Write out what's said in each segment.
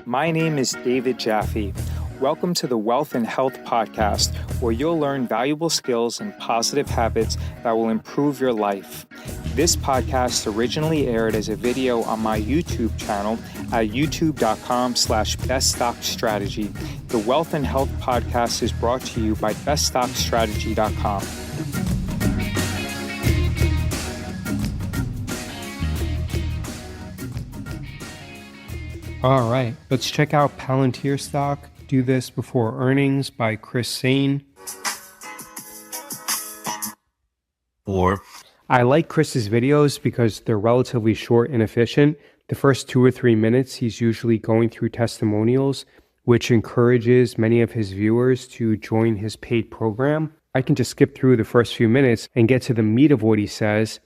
My name is David Jaffe. Welcome to the Wealth and Health Podcast, where you'll learn valuable skills and positive habits that will improve your life. This podcast originally aired as a video on my YouTube channel at youtube.com/beststockstrategy. The Wealth and Health Podcast is brought to you by beststockstrategy.com. All right, let's check out Palantir stock. Do This Before Earnings by Chris Sain. I like Chris's videos because they're relatively short and efficient. The first 2 or 3 minutes, he's usually going through testimonials, which encourages many of his viewers to join his paid program. I can just skip through the first few minutes and get to the meat of what he says.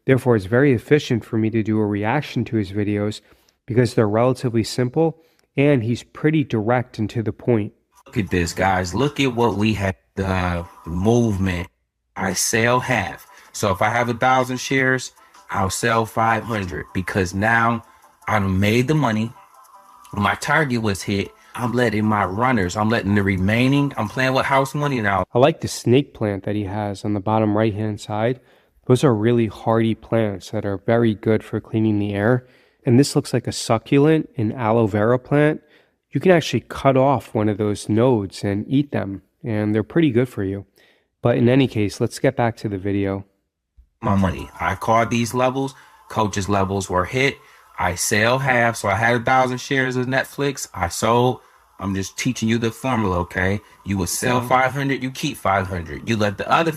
Therefore, it's very efficient for me to do a reaction to his videos because they're relatively simple and he's pretty direct and to the point. Look at this, guys. Look at what we had, the movement. I sell half. So if I have 1,000 shares, I'll sell 500 because now I made the money. My target was hit. I'm letting my runners, I'm letting the remaining, I'm playing with house money now. I like the snake plant that he has on the bottom right-hand side. Those are really hardy plants that are very good for cleaning the air. And this looks like a succulent, an aloe vera plant. You can actually cut off one of those nodes and eat them, and they're pretty good for you. But in any case, let's get back to the video. My money. I called these levels. Coach's levels were hit. I sell half. So I had 1,000 shares of Netflix. I sold. I'm just teaching you the formula, okay? You would sell 500, you keep 500. You let the other...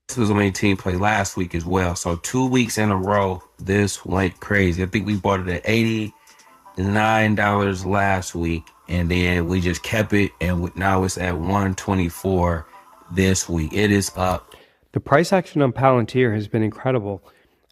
This was when team play last week as well. So 2 weeks in a row, this went crazy. I think we bought it at $89 last week. And then we just kept it. And now it's at $124 this week. It is up. The price action on Palantir has been incredible.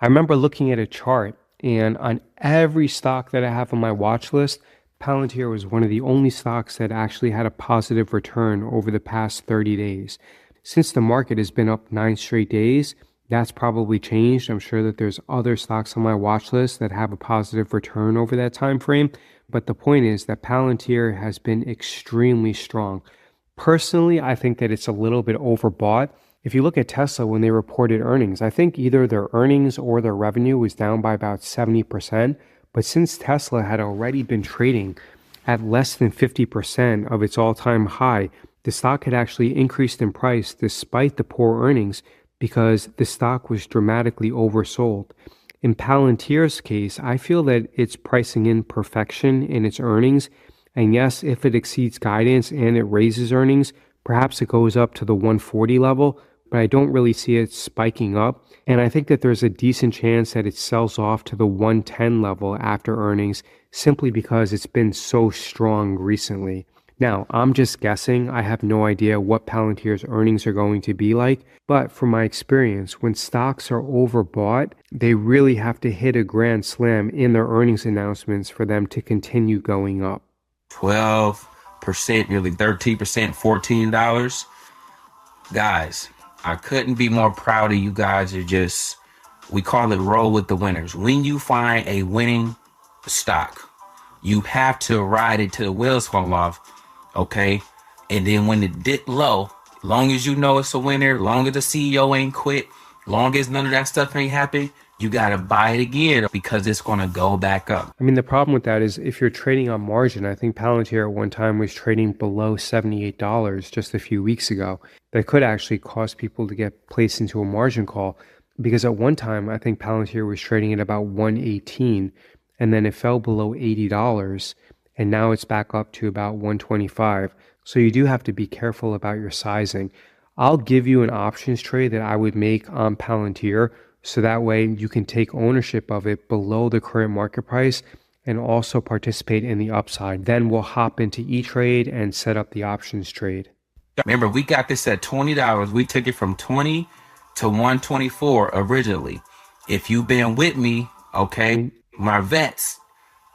I remember looking at a chart, and on every stock that I have on my watch list, Palantir was one of the only stocks that actually had a positive return over the past 30 days. Since the market has been up 9 straight days, that's probably changed. I'm sure that there's other stocks on my watch list that have a positive return over that time frame. But the point is that Palantir has been extremely strong. Personally, I think that it's a little bit overbought. If you look at Tesla when they reported earnings, I think either their earnings or their revenue was down by about 70%. But since Tesla had already been trading at less than 50% of its all-time high, the stock had actually increased in price despite the poor earnings because the stock was dramatically oversold. In Palantir's case, I feel that it's pricing in perfection in its earnings. And yes, if it exceeds guidance and it raises earnings, perhaps it goes up to the 140 level, but I don't really see it spiking up. And I think that there's a decent chance that it sells off to the 110 level after earnings simply because it's been so strong recently. Now, I'm just guessing. I have no idea what Palantir's earnings are going to be like, but from my experience, when stocks are overbought, they really have to hit a grand slam in their earnings announcements for them to continue going up. 12%, nearly 13%, $14. Guys, I couldn't be more proud of you guys. We call it roll with the winners. When you find a winning stock, you have to ride it till the wheels fall off. Okay, and then when it dip low, long as you know it's a winner, long as the CEO ain't quit, long as none of that stuff ain't happened, you gotta buy it again because it's gonna go back up. I mean, the problem with that is if you're trading on margin, I think Palantir at one time was trading below $78 just a few weeks ago. That could actually cause people to get placed into a margin call because at one time, I think Palantir was trading at about 118 and then it fell below $80. And now it's back up to about 125. So you do have to be careful about your sizing. I'll give you an options trade that I would make on Palantir. So that way you can take ownership of it below the current market price and also participate in the upside. Then we'll hop into E-Trade and set up the options trade. Remember, we got this at $20. We took it from 20 to 124 originally. If you've been with me, okay, my vets,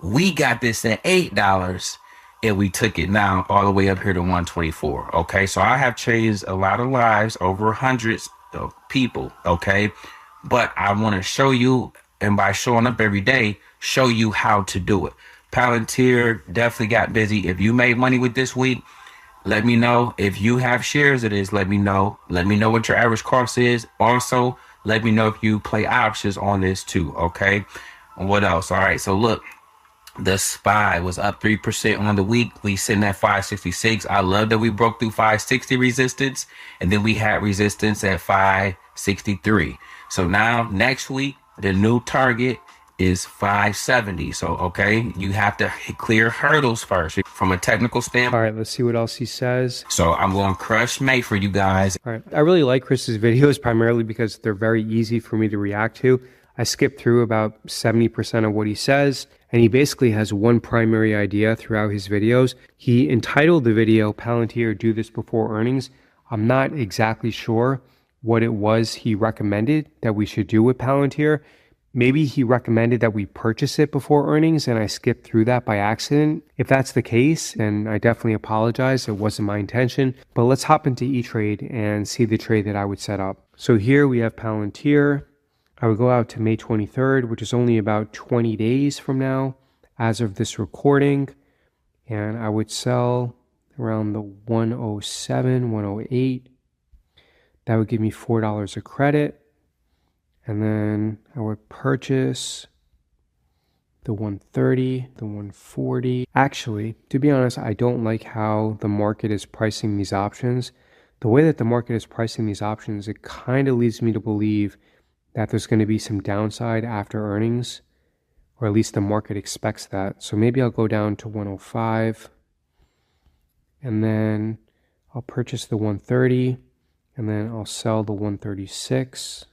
we got this at $8 and we took it now all the way up here to 124. Okay, so I have changed a lot of lives, over hundreds of people. Okay, but I want to show you, and by showing up every day, show you how to do it. Palantir definitely got busy. If you made money with this week, let me know. If you have shares of this, let me know. Let me know what your average cost is. Also, let me know if you play options on this too, okay? And what else? All right, so look, the SPY was up 3% on the week. We sitting at 566. I love that we broke through 560 resistance, and then we had resistance at 563. So now next week, the new target is 570. So, okay, you have to clear hurdles first from a technical standpoint. All right, let's see what else he says. So I'm going to crush May for you guys. All right, I really like Chris's videos primarily because they're very easy for me to react to. I skip through about 70% of what he says, and he basically has one primary idea throughout his videos. He entitled the video, Palantir Do This Before Earnings. I'm not exactly sure what it was he recommended that we should do with Palantir. Maybe he recommended that we purchase it before earnings and I skipped through that by accident. If that's the case, then I definitely apologize. It wasn't my intention. But let's hop into E-Trade and see the trade that I would set up. So here we have Palantir. I would go out to May 23rd, which is only about 20 days from now as of this recording. And I would sell around the 107, 108. That would give me $4 of credit. And then I would purchase the 130, the 140. Actually, to be honest, I don't like how the market is pricing these options. The way that the market is pricing these options, it kind of leads me to believe that there's going to be some downside after earnings, or at least the market expects that. So maybe I'll go down to 105, and then I'll purchase the 130, and then I'll sell the 136.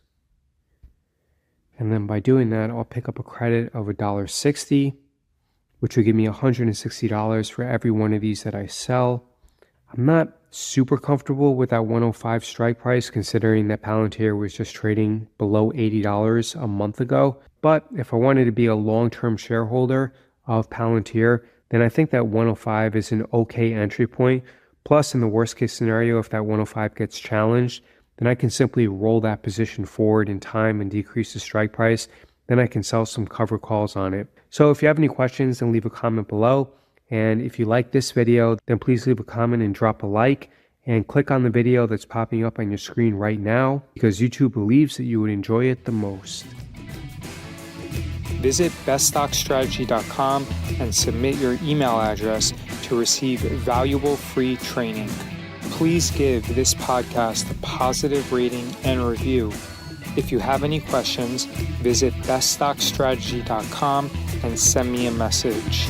And then by doing that, I'll pick up a credit of $1.60, which will give me $160 for every one of these that I sell. I'm not super comfortable with that 105 strike price, considering that Palantir was just trading below $80 a month ago. But if I wanted to be a long-term shareholder of Palantir, then I think that 105 is an okay entry point. Plus, in the worst case scenario, if that 105 gets challenged, then I can simply roll that position forward in time and decrease the strike price. Then I can sell some cover calls on it. So if you have any questions, then leave a comment below. And if you like this video, then please leave a comment and drop a like. And click on the video that's popping up on your screen right now, because YouTube believes that you would enjoy it the most. Visit beststockstrategy.com and submit your email address to receive valuable free training. Please give this podcast a positive rating and review. If you have any questions, visit beststockstrategy.com and send me a message.